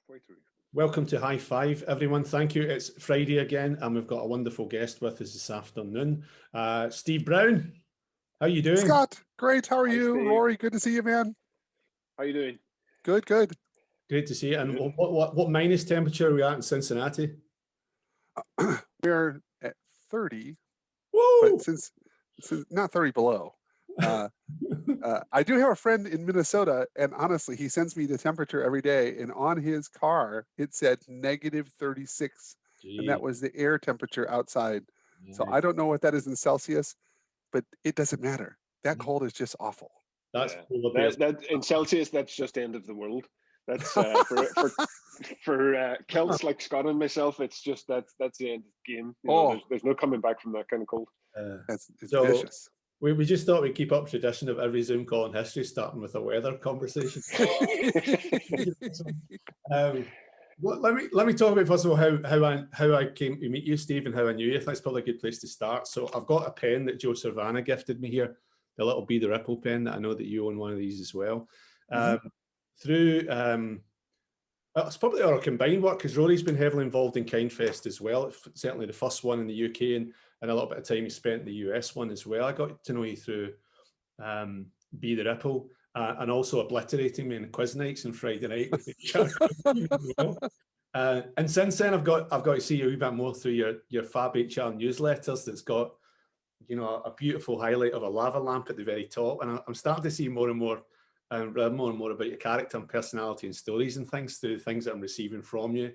halfway through. Welcome to High Five, everyone. Thank you. It's Friday again, and we've got a wonderful guest with us this afternoon. Steve Browne, how are you doing? Scott, great. How are you? Steve. Rory, good to see you, man. How are you doing? Good, good. Great to see you. And what minus temperature are we at in Cincinnati? We're at 30, Woo! but since not 30 below. I do have a friend in Minnesota, and honestly, he sends me the temperature every day, and on his car, it said -36, and that was the air temperature outside. Yeah. So I don't know what that is in Celsius, but it doesn't matter. That cold is just awful. That's that in Celsius, that's just the end of the world. That's for Celts like Scott and myself, it's just that's the end of the game. You know, there's no coming back from that kind of cold. It's vicious. We just thought we'd keep up tradition of every Zoom call in history starting with a weather conversation. Let me talk about first of all how I came to meet you, Steve, and how I knew you. That's probably a good place to start. So I've got a pen that Joe Cervana gifted me here, the little Be the Ripple pen that I know that you own one of these as well. Through it's probably our combined work, because Rory's been heavily involved in KindFest as well. Certainly the first one in the UK, and a little bit of time he spent in the US one as well. I got to know you through Be the Ripple, and also obliterating me in quiz nights on Friday night with HR. And since then, I've got to see you a wee bit more through your Fab HR newsletters. That's got, you know, a beautiful highlight of a lava lamp at the very top, and I'm starting to see more and more about your character and personality and stories and things through the things that I'm receiving from you,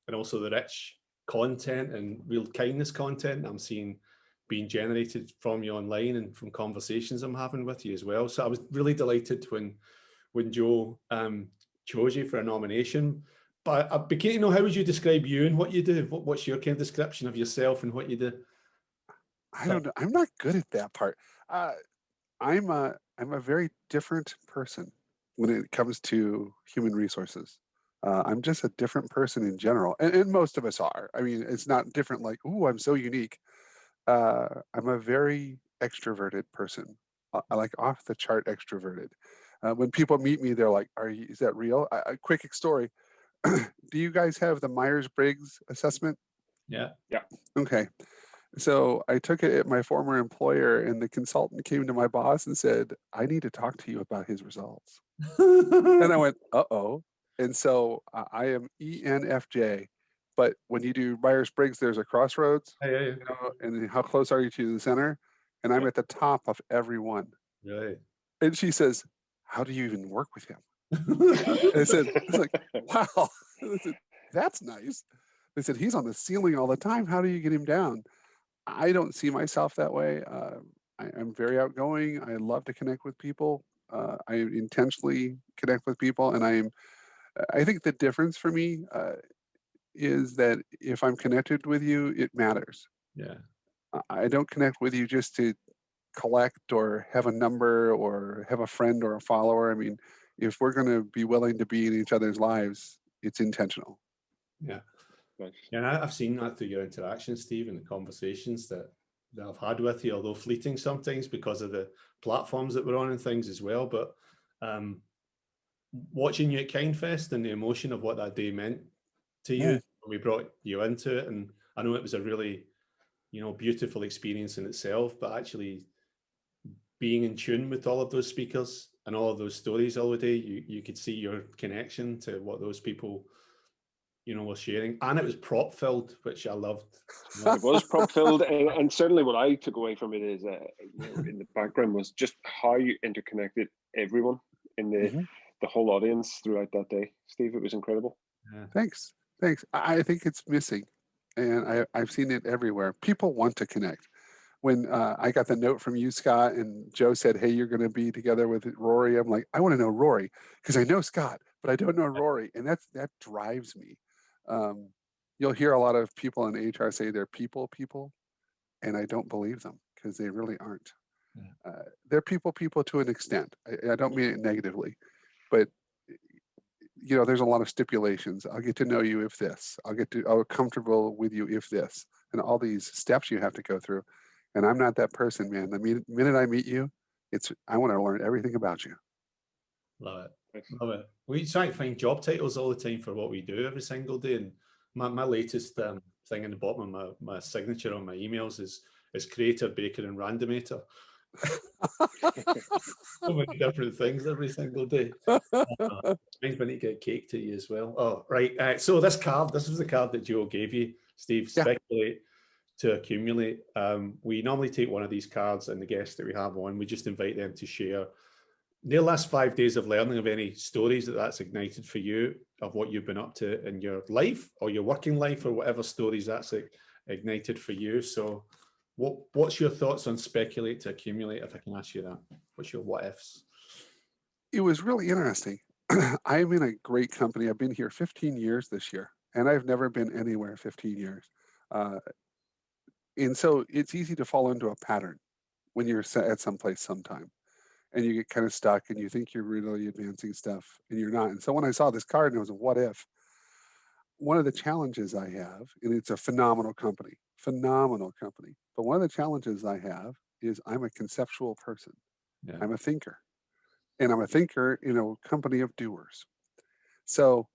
and also the rich content and real kindness content I'm seeing being generated from you online and from conversations I'm having with you as well. So I was really delighted when Joe chose you for a nomination. But I'd be keen to know, how would you describe you and what you do? What's your kind of description of yourself and what you do? I don't know. I'm not good at that part. I'm a very different person when it comes to human resources. I'm just a different person in general, and most of us are. I mean, it's not different like, ooh, I'm so unique. I'm a very extroverted person. I like off the chart extroverted. When people meet me, they're like, is that real? A quick story. Do you guys have the Myers-Briggs assessment? Yeah. Yeah. Okay. So I took it at my former employer, and the consultant came to my boss and said, I need to talk to you about his results. And I went, uh-oh. And so I am ENFJ. But when you do Myers-Briggs, there's a crossroads. Yeah. You know, and how close are you to the center? And I'm at the top of every one. Right. And she says, how do you even work with him? I said, it's like, wow. I said, that's nice. They said, he's on the ceiling all the time. How do you get him down? I don't see myself that way. I'm very outgoing. I love to connect with people. I intentionally connect with people. And I think the difference for me is that if I'm connected with you, it matters. Yeah. I don't connect with you just to collect or have a number or have a friend or a follower. I mean, if we're going to be willing to be in each other's lives, it's intentional. Yeah. Yeah, and I've seen that through your interactions, Steve, and the conversations that I've had with you, although fleeting sometimes because of the platforms that we're on and things as well. But watching you at KindFest and the emotion of what that day meant to you, when we brought you into it, and I know it was a really, you know, beautiful experience in itself, but actually being in tune with all of those speakers and all of those stories all the day, you could see your connection to what those people, you know, were sharing, and it was prop filled, which I loved. It was prop filled, and certainly what I took away from it is, you know, in the background was just how you interconnected everyone in the whole audience throughout that day. Steve, it was incredible. Yeah. Thanks. I think it's missing, and I've seen it everywhere. People want to connect. When I got the note from you, Scott, and Joe said, hey, you're going to be together with Rory, I'm like, I want to know Rory, because I know Scott, but I don't know Rory, and that drives me. You'll hear a lot of people in HR say they're people, and I don't believe them, because they really aren't. They're people to an extent. I don't mean it negatively, but you know, there's a lot of stipulations. I'll get to know you if this. I'll get comfortable with you if this, and all these steps you have to go through. And I'm not that person, man. The minute I meet you, I want to learn everything about you. Love it. Love it. We try to find job titles all the time for what we do every single day. And my latest thing in the bottom of my signature on my emails is creator, baker, and randomator. So many different things every single day. Reminds me to get cake to you as well. Oh, right. So this was the card that Joe gave you, Steve. Yeah. Speculate to accumulate. We normally take one of these cards, and the guests that we have on, we just invite them to share their last 5 days of learning, of any stories that's ignited for you, of what you've been up to in your life or your working life, or whatever stories that's ignited for you. So what's your thoughts on speculate to accumulate, if I can ask you that? What's your what ifs? It was really interesting. I'm in a great company. I've been here 15 years this year, and I've never been anywhere 15 years. And so it's easy to fall into a pattern when you're at some place sometime, and you get kind of stuck and you think you're really advancing stuff and you're not. And so when I saw this card and it was a what if, one of the challenges I have, and it's a phenomenal company, but one of the challenges I have is I'm a conceptual person. Yeah. I'm a thinker, and I'm a thinker in a company of doers. So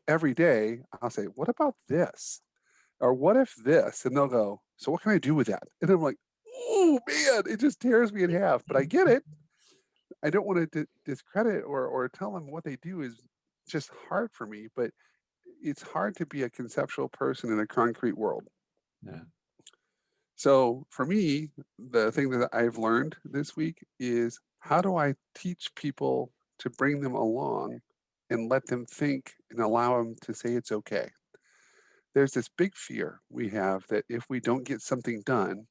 every day I'll say, what about this? Or what if this? And they'll go, so what can I do with that? And I'm like, oh man, it just tears me in half, but I get it. I don't want to discredit or tell them what they do is just hard for me, but it's hard to be a conceptual person in a concrete world. Yeah. So for me, the thing that I've learned this week is, how do I teach people to bring them along and let them think and allow them to say it's okay? There's this big fear we have that if we don't get something done,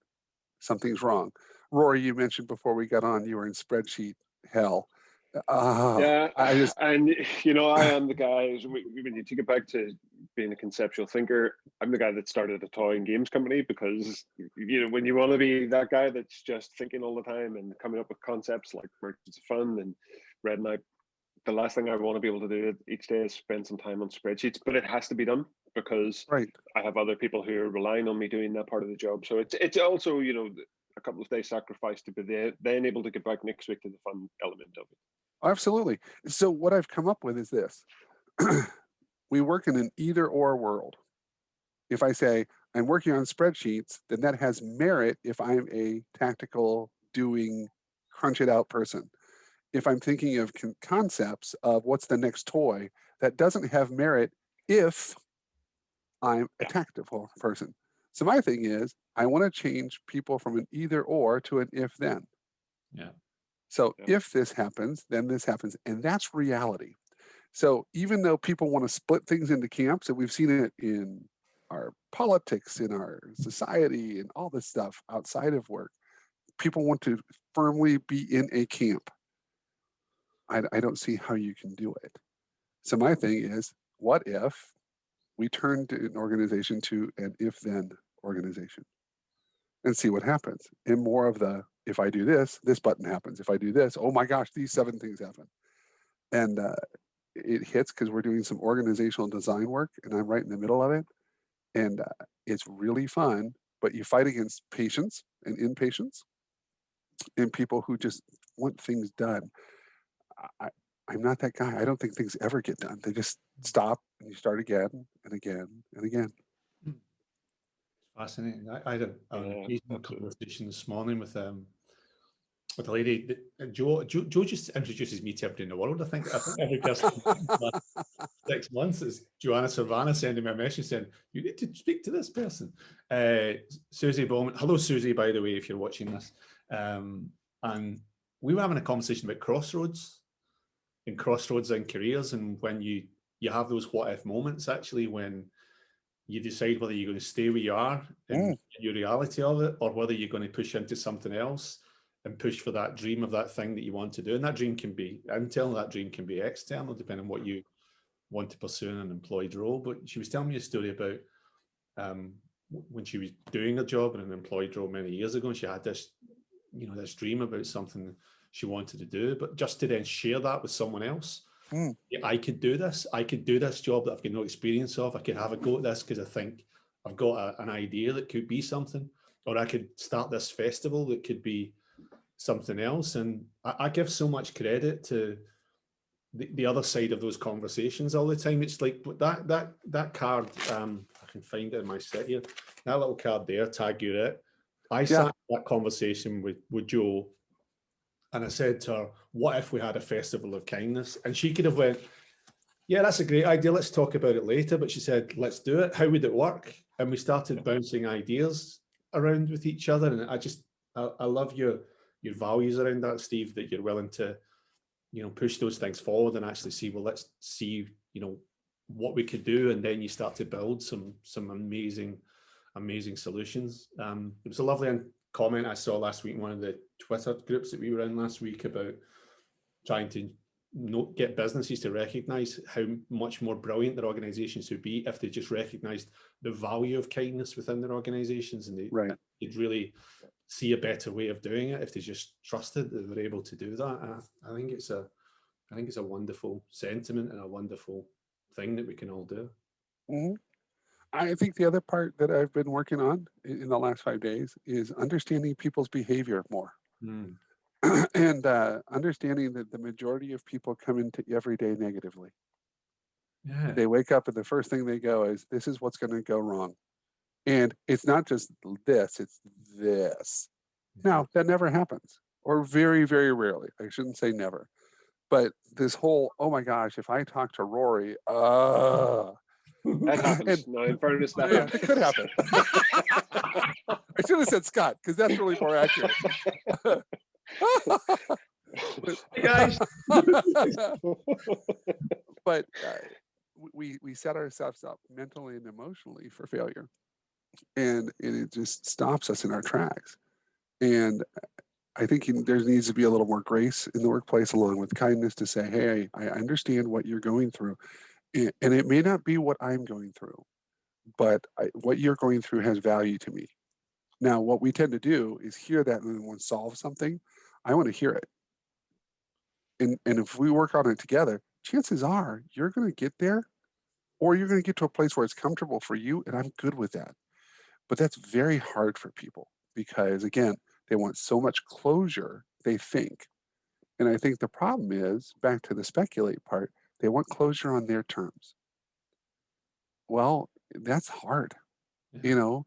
something's wrong. Rory, you mentioned before we got on, you were in spreadsheet hell. Yeah, I just, and I am the guy, when you take it back to being a conceptual thinker, I'm the guy that started a toy and games company, because when you want to be that guy that's just thinking all the time and coming up with concepts like Merchants of Fun and Red Knight, the last thing I want to be able to do each day is spend some time on spreadsheets, but it has to be done because right. I have other people who are relying on me doing that part of the job. So it's also, a couple of days sacrifice to be then able to get back next week to the fun element of it. Absolutely. So what I've come up with is this. We work in an either or world. If I say I'm working on spreadsheets, then that has merit if I'm a tactical doing, crunch it out person. If I'm thinking of concepts of what's the next toy, that doesn't have merit if I'm a tactical person. So my thing is, I want to change people from an either or to an if then. Yeah. So if this happens, then this happens. And that's reality. So even though people want to split things into camps, and we've seen it in our politics, in our society, and all this stuff outside of work, people want to firmly be in a camp. I don't see how you can do it. So my thing is, what if we turn an organization to an if-then organization and see what happens? And more of the, if I do this, this button happens. If I do this, oh my gosh, these 7 things happen. And it hits because we're doing some organizational design work, and I'm right in the middle of it. And it's really fun, but you fight against patience and impatience and people who just want things done. I'm not that guy. I don't think things ever get done. They just stop and you start again and again and again. Fascinating. I had an amazing conversation this morning with a lady. Joe just introduces me to everybody in the world. I think every person in the last 6 months is Joanna Servana sending me a message saying, you need to speak to this person. Susie Bowman. Hello, Susie, by the way, if you're watching this. And we were having a conversation about crossroads in careers, and when you have those what if moments, actually, when you decide whether you're going to stay where you are in your reality of it, or whether you're going to push into something else and push for that dream of that thing that you want to do. And that dream can be internal, that dream can be external, depending on what you want to pursue in an employed role. But she was telling me a story about when she was doing a job in an employed role many years ago, and she had this dream about something she wanted to do, but just to then share that with someone else. Yeah, I could do this job that I've got no experience of. I could have a go at this because I think I've got an idea that could be something, or I could start this festival that could be something else. And I give so much credit to the other side of those conversations all the time. It's like that card, I can find it in my set here, that little card there, tag you're it. I sat in that conversation with Joe, and I said to her, what if we had a festival of kindness? And she could have went, yeah, that's a great idea, let's talk about it later. But she said, let's do it. How would it work? And we started bouncing ideas around with each other. And I love your values around that, Steve, that you're willing to, you know, push those things forward and actually see, well, let's see, you know, what we could do. And then you start to build some amazing solutions. It was a lovely comment I saw last week in one of the Twitter groups that we were in last week about trying to get businesses to recognize how much more brilliant their organizations would be if they just recognized the value of kindness within their organizations, and they'd really see a better way of doing it if they just trusted that they're able to do that. I think it's a wonderful sentiment and a wonderful thing that we can all do. Mm-hmm. I think the other part that I've been working on in the last 5 days is understanding people's behavior more. And understanding that the majority of people come into every day negatively. Yeah. They wake up and the first thing they go is, this is what's going to go wrong. And it's not just this, it's this. Now, that never happens, or very, very rarely. I shouldn't say never. But this whole, oh my gosh, if I talk to Rory, that happens. No, in fairness, that happens. It could happen. I should have said Scott, because that's really more accurate. Hey guys. But we set ourselves up mentally and emotionally for failure, and it just stops us in our tracks. And I think there needs to be a little more grace in the workplace, along with kindness, to say, hey, I understand what you're going through, and it may not be what I'm going through, but what you're going through has value to me. Now, what we tend to do is hear that and then want to solve something. I want to hear it. And if we work on it together, chances are you're going to get there, or you're going to get to a place where it's comfortable for you, and I'm good with that. But that's very hard for people because, again, they want so much closure, they think. And I think the problem is, back to the speculate part, they want closure on their terms. Well, that's hard, you know.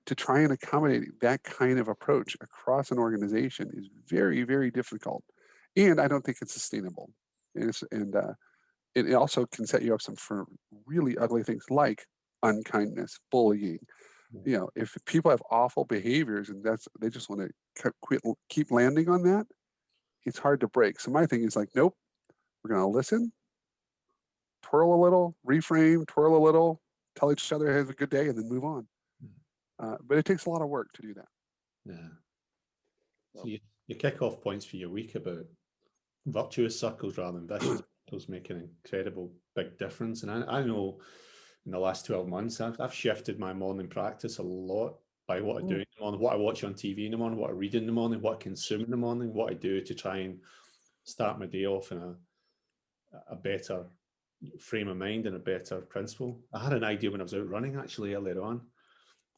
To try and accommodate that kind of approach across an organization is very, very difficult. And I don't think it's sustainable. And it also can set you up for really ugly things like unkindness, bullying. You know, if people have awful behaviors and they just want to keep landing on that, it's hard to break. So my thing is like, nope, we're going to listen, twirl a little, reframe, twirl a little, tell each other have a good day, and then move on. But it takes a lot of work to do that. Yeah. So your kick-off points for your week about virtuous circles rather than vicious circles make an incredible big difference. And I know in the last 12 months, I've shifted my morning practice a lot by what I do in the morning, what I watch on TV in the morning, what I read in the morning, what I consume in the morning, what I do to try and start my day off in a better frame of mind and a better principle. I had an idea when I was out running actually earlier on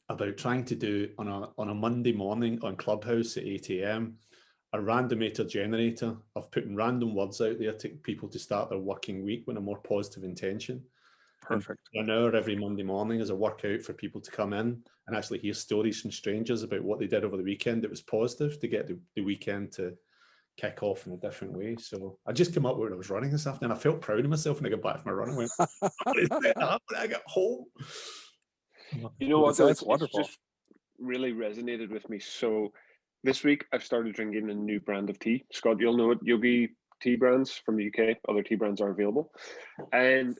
about trying to do on a Monday morning on Clubhouse at 8 a.m. a randomator generator of putting random words out there to people to start their working week with a more positive intention. Perfect. And an hour every Monday morning as a workout for people to come in and actually hear stories from strangers about what they did over the weekend that was positive to get the weekend to kick off in a different way. So I just came up with when I was running this afternoon. I felt proud of myself when I got back from my run. I went, when I got home. You know what? That's wonderful. It's just really resonated with me. So this week I've started drinking a new brand of tea. Scott, you'll know it. Yogi tea brands from the UK. Other tea brands are available. And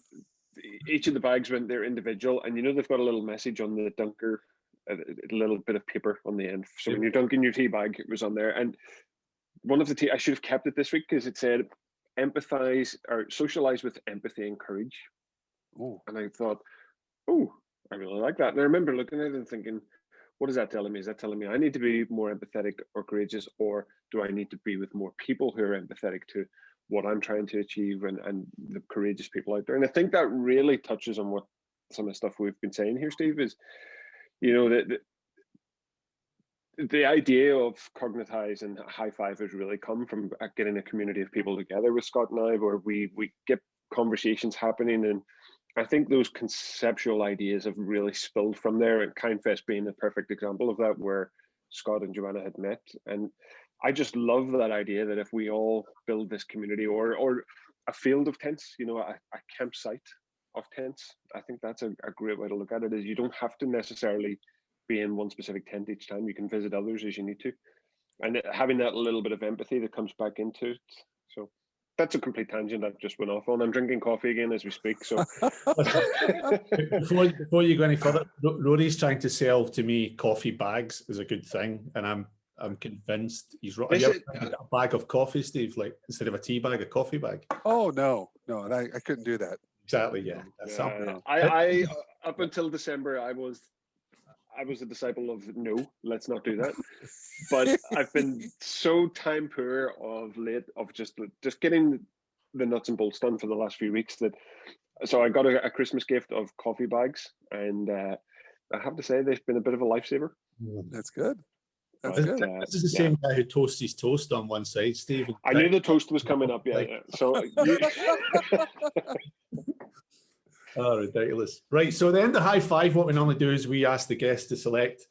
each of the bags went there individual. And you know, they've got a little message on the dunker, a little bit of paper on the end. So when you're dunking your tea bag, it was on there. And one of the tea, I should have kept it this week because it said empathize or socialize with empathy and courage. Oh. And I thought, oh, I really like that. And I remember looking at it and thinking, what is that telling me? Is that telling me I need to be more empathetic or courageous, or do I need to be with more people who are empathetic to what I'm trying to achieve and the courageous people out there? And I think that really touches on what some of the stuff we've been saying here, Steve, is, you know, that the idea of Cognitize and High Five has really come from getting a community of people together with Scott and I, where we get conversations happening, and I think those conceptual ideas have really spilled from there, and Kindfest being a perfect example of that, where Scott and Joanna had met. And I just love that idea that if we all build this community, or a field of tents, you know, a campsite of tents, I think that's a great way to look at it. Is you don't have to necessarily be in one specific tent each time. You can visit others as you need to, and having that little bit of empathy that comes back into it. So that's a complete tangent I've just went off on. I'm drinking coffee again as we speak. So before you go any further, Rory's trying to sell to me coffee bags is a good thing, and I'm convinced he's right. Have you ever had a bag of coffee, Steve? Like instead of a tea bag, a coffee bag? Oh no, I couldn't do that. Exactly. Yeah. That's I up until December, I was a disciple of no, let's not do that. But I've been so time poor of late of just getting the nuts and bolts done for the last few weeks so I got a Christmas gift of coffee bags, and I have to say they've been a bit of a lifesaver. That's good. This is the same guy who toasts his toast on one side, Steve. I knew the toast was coming up. Yeah. So. Oh, ridiculous. Right, so at the end of High Five, what we normally do is we ask the guests to select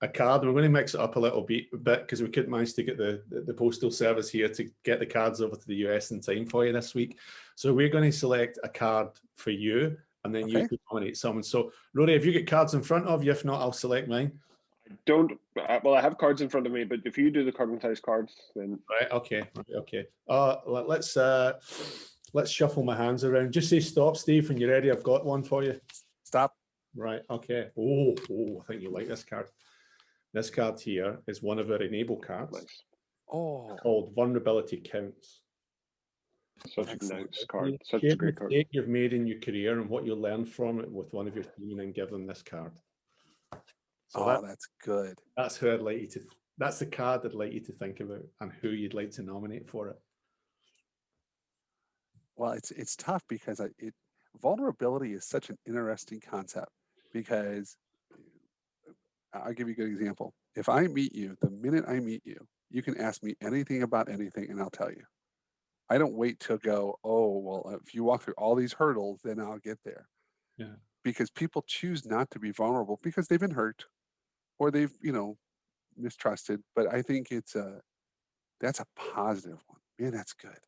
a card. We're going to mix it up a little bit because we couldn't manage to get the postal service here to get the cards over to the US in time for you this week. So we're going to select a card for you, and then you can nominate someone. So Rory, have you got cards in front of you? If not, I'll select mine. I don't. Well, I have cards in front of me, but if you do the cognitized cards, then right. Okay. Let's shuffle my hands around. Just say stop, Steve, when you're ready. I've got one for you. Stop. Right. Okay. Oh, I think you like this card. This card here is one of our enable cards. Nice. Oh. Called Vulnerability Counts. Such a nice card. Such a great card. Mistake you've made in your career and what you learn from it with one of your team, and give them this card. So that's good. That's who I'd like you to. That's the card I'd like you to think about, and who you'd like to nominate for it. Well, it's tough because vulnerability is such an interesting concept, because I'll give you a good example. If I meet you, the minute I meet you, you can ask me anything about anything and I'll tell you. I don't wait to go, oh, well, if you walk through all these hurdles, then I'll get there. Yeah. Because people choose not to be vulnerable because they've been hurt or they've, mistrusted. But I think that's a positive one. Man, that's good.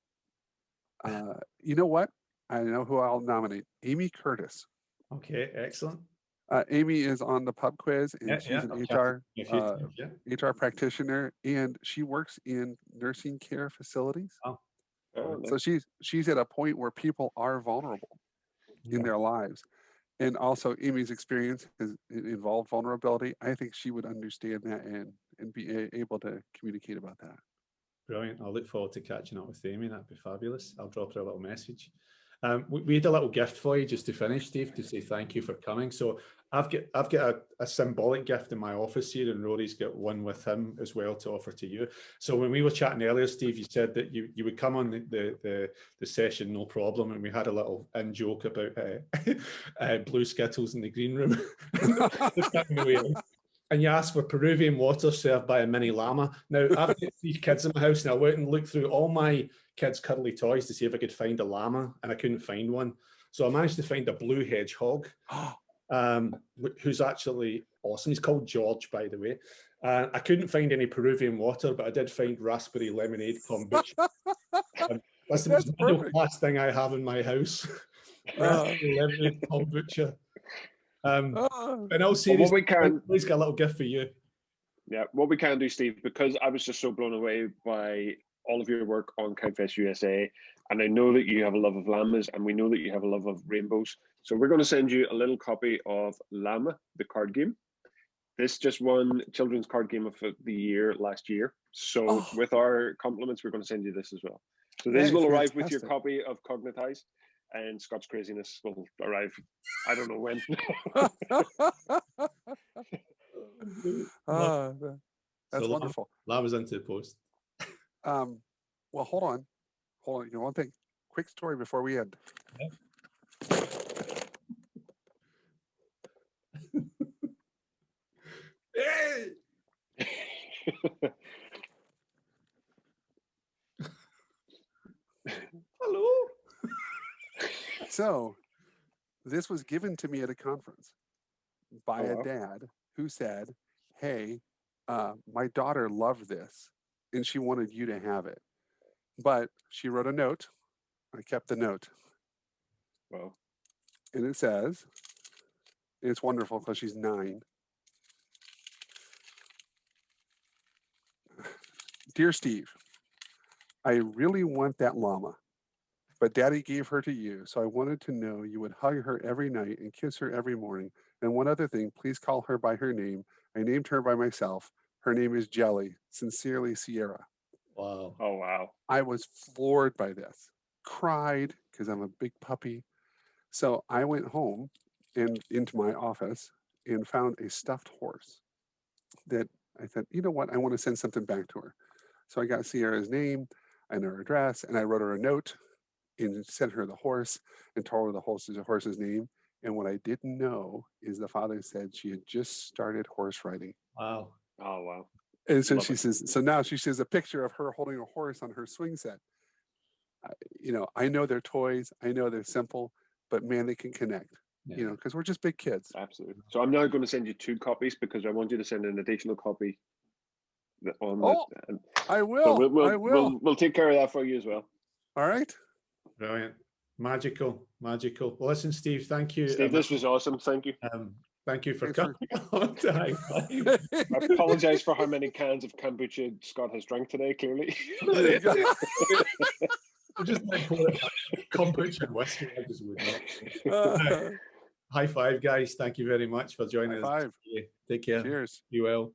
You know what? I know who I'll nominate. Amy Curtis. Okay, excellent. Amy is on the pub quiz, and she's an HR practitioner, and she works in nursing care facilities. So she's at a point where people are vulnerable in their lives. And also Amy's experience has involved vulnerability. I think she would understand that and be able to communicate about that. Brilliant. I'll look forward to catching up with Amy. That'd be fabulous. I'll drop her a little message. We had a little gift for you just to finish, Steve, to say thank you for coming. So I've got a symbolic gift in my office here, and Rory's got one with him as well to offer to you. So when we were chatting earlier, Steve, you said that you would come on the session no problem, and we had a little in joke about blue Skittles in the green room. And you asked for Peruvian water served by a mini llama. Now, I've got 3 kids in my house, and I went and looked through all my kids' cuddly toys to see if I could find a llama, and I couldn't find one. So I managed to find a blue hedgehog, who's actually awesome. He's called George, by the way. I couldn't find any Peruvian water, but I did find raspberry lemonade kombucha. That's the most middle-class thing I have in my house. Raspberry lemonade kombucha. And I'll say he's got a little gift for you. Yeah, what we can do, Steve, because I was just so blown away by all of your work on Kindfest USA, and I know that you have a love of llamas, and we know that you have a love of rainbows. So we're going to send you a little copy of Llama, the card game. This just won Children's Card Game of the Year last year. So with our compliments, we're going to send you this as well. So this will arrive with your copy of Cognitize, and Scott's craziness will arrive, I don't know when. That's wonderful. Llama's into the post. Well, hold on. You know, one thing, quick story before we end. Hello. So this was given to me at a conference by Oh, a wow. dad who said, hey, my daughter loved this and she wanted you to have it. But she wrote a note. I kept the note. Wow. And it says, and it's wonderful because she's 9. Dear Steve, I really want that llama, but Daddy gave her to you, so I wanted to know you would hug her every night and kiss her every morning. And one other thing, please call her by her name. I named her by myself. Her name is Jelly. Sincerely, Sierra. Wow. Oh, wow. I was floored by this, cried because I'm a big puppy. So I went home and into my office and found a stuffed horse that I said, you know what, I want to send something back to her. So I got Sierra's name and her address, and I wrote her a note and sent her the horse and told her the horse's name. And what I didn't know is the father said she had just started horse riding. Wow. Oh, wow. And so Love she it. says, so now she says a picture of her holding a horse on her swing set. You know, I know they're toys, I know they're simple, but man, they can connect, you know, because we're just big kids. Absolutely. So I'm now going to send you 2 copies because I want you to send an additional copy on Oh, the. I will. I will. We'll take care of that for you as well. All right. Brilliant. Magical. Magical. Well, listen, Steve, thank you. Steve, this was awesome. Thank you. Thank you for Thanks coming on to High Five. I apologize for how many cans of kombucha Scott has drank today, clearly. I'm just like kombucha and whiskey. I just would not. High five, guys. Thank you very much for joining High us. five. Take care. Cheers. You well.